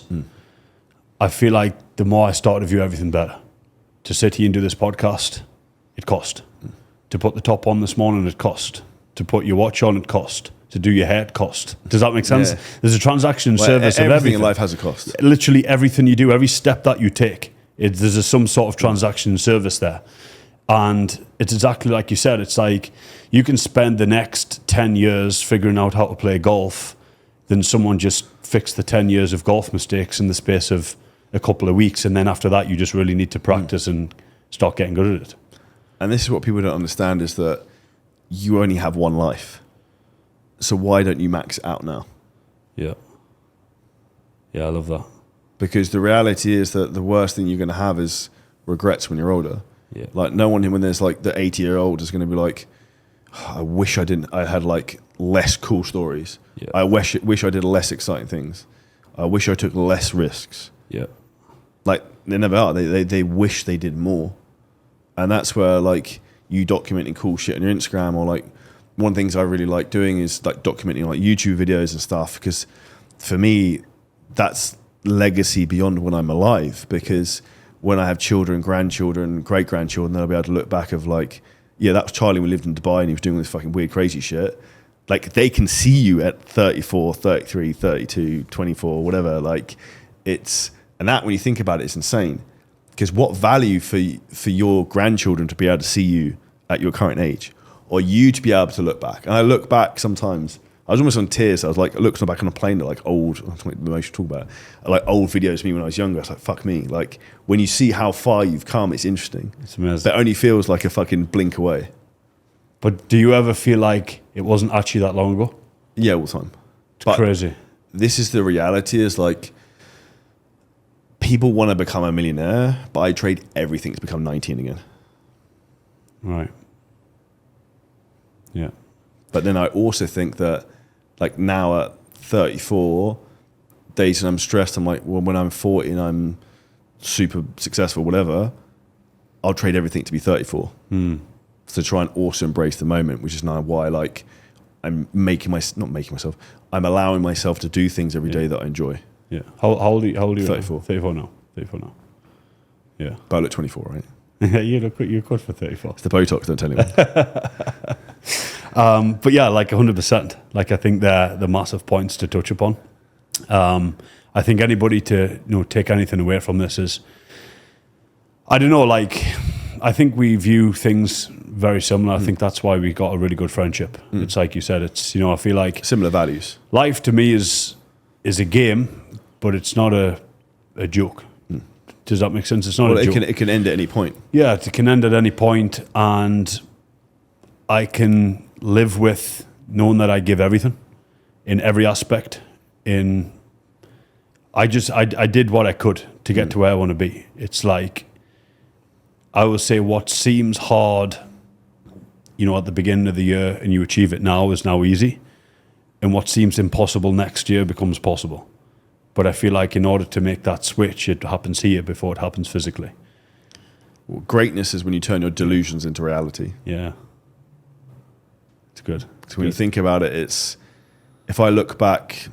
I feel like the more I start to view everything better. To sit here and do this podcast, it cost. To put the top on this morning, it cost. To put your watch on, it cost. To do your hair, it cost. Does that make sense? Yeah. There's a transaction service of everything. Everything in life has a cost. Literally everything you do, every step that you take, there's some sort of transaction service there. And it's exactly like you said. It's like you can spend the next 10 years figuring out how to play golf than someone just fix the 10 years of golf mistakes in the space of a couple of weeks. And then after that, you just really need to practice and start getting good at it. And this is what people don't understand is that you only have one life. So why don't you max it out now? Yeah. Yeah, I love that. Because the reality is that the worst thing you're going to have is regrets when you're older. Yeah. Like no one, when there's like the 80-year-old is going to be like, I wish I had like less cool stories. Yeah. I wish I did less exciting things. I wish I took less risks. Yeah. Like they never are. They wish they did more. And that's where like you documenting cool shit on your Instagram or like one of the things I really like doing is like documenting like YouTube videos and stuff because for me, that's legacy beyond when I'm alive because when I have children, grandchildren, great-grandchildren, then I'll be able to look back of like, yeah, that was Charlie when we lived in Dubai and he was doing this fucking weird, crazy shit. Like they can see you at 34, 33, 32, 24, whatever. Like it's, and that when you think about it, it's insane. Because what value for your grandchildren to be able to see you at your current age or you to be able to look back. And I look back sometimes, I was almost on tears. I was like, I looked back on a plane at like old, that's what the most talk about, like old videos of me when I was younger. I was like, fuck me. Like when you see how far you've come, it's interesting. It's amazing. That only feels like a fucking blink away. But do you ever feel like it wasn't actually that long ago? Yeah, all the time. It's crazy. This is the reality is like, people want to become a millionaire, but I trade everything to become 19 again. Right. Yeah. But then I also think that like now at 34, days and I'm stressed, I'm like, well, when I'm 40 and I'm super successful, whatever, I'll trade everything to be 34. To try and also embrace the moment, which is now why like I'm I'm allowing myself to do things every day that I enjoy. Yeah. How old are you? 34. 34 now. 34 now. Yeah. But I look 24, right? you're good for 34. It's the Botox, don't tell anyone. But yeah, like 100%. Like I think they're the massive points to touch upon. I think anybody to take anything away from this is, I don't know, like I think we view things very similar. I think that's why we got a really good friendship. It's like you said, it's I feel like similar values. Life to me is a game, but it's not a joke. Does that make sense? It's not a joke. It can end at any point. Yeah, it can end at any point, and I can live with knowing that I give everything in every aspect. I did what I could to get to where I want to be. It's like, I will say what seems hard, at the beginning of the year and you achieve it now is now easy. And what seems impossible next year becomes possible. But I feel like in order to make that switch, it happens here before it happens physically. Greatness is when you turn your delusions into reality. Yeah. It's good. So when you think about it, if I look back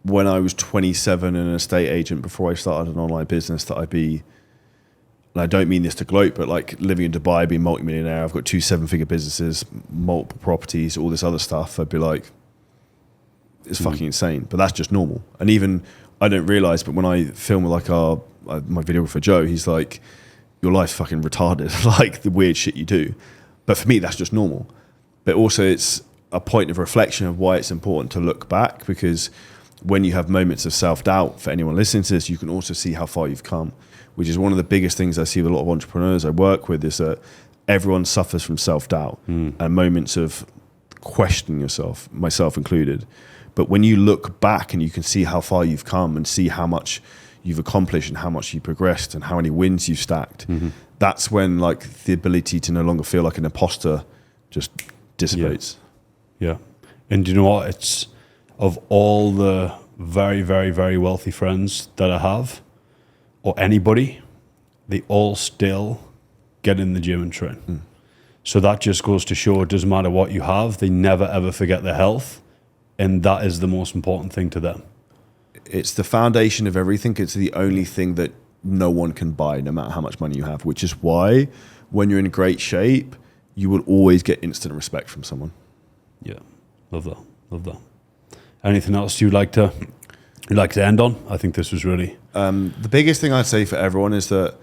when I was 27 and an estate agent before I started an online business, that I'd be, and I don't mean this to gloat, but like living in Dubai, being multimillionaire, I've got 2 7-figure businesses, multiple properties, all this other stuff, I'd be like, it's fucking insane. But that's just normal. And even, I don't realize, but when I film with like my videographer Joe, he's like, your life's fucking retarded, like the weird shit you do. But for me, that's just normal. But also it's a point of reflection of why it's important to look back, because when you have moments of self-doubt, for anyone listening to this, you can also see how far you've come, which is one of the biggest things I see with a lot of entrepreneurs I work with, is that everyone suffers from self-doubt and moments of questioning yourself, myself included. But when you look back and you can see how far you've come and see how much you've accomplished and how much you progressed and how many wins you've stacked, that's when like the ability to no longer feel like an imposter just dissipates. Yeah. And you know what? It's, of all the very, very, very wealthy friends that I have, or anybody, they all still get in the gym and train. So that just goes to show it doesn't matter what you have, they never ever forget their health. And that is the most important thing to them. It's the foundation of everything. It's the only thing that no one can buy, no matter how much money you have, which is why when you're in great shape, you will always get instant respect from someone. Yeah, love that, love that. Anything else you'd like to end on? I think this was really... the biggest thing I'd say for everyone is that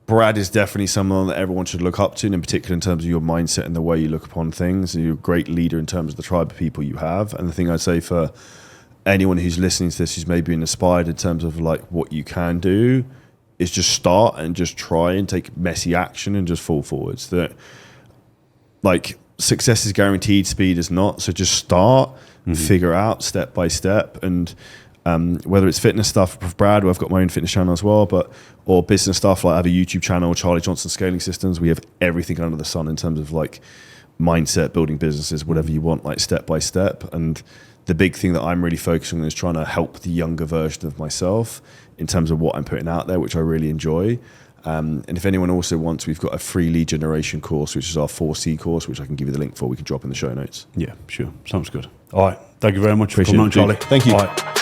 Brad is definitely someone that everyone should look up to, and in particular in terms of your mindset and the way you look upon things. And you're a great leader in terms of the tribe of people you have. And the thing I'd say for anyone who's listening to this, who's maybe been inspired in terms of like what you can do, is just start and just try and take messy action and just fall forwards. That like success is guaranteed, speed is not. So just start, figure out step by step. And whether it's fitness stuff with Brad, where I've got my own fitness channel as well, or business stuff, like I have a YouTube channel, Charlie Johnson Scaling Systems. We have everything under the sun in terms of like mindset, building businesses, whatever you want, like step by step. And the big thing that I'm really focusing on is trying to help the younger version of myself in terms of what I'm putting out there, which I really enjoy. And if anyone also wants, we've got a free lead generation course, which is our 4C course, which I can give you the link for. We can drop in the show notes. Yeah, sure. Sounds good. All right. Thank you very much for coming on, Charlie. Thank you. All right.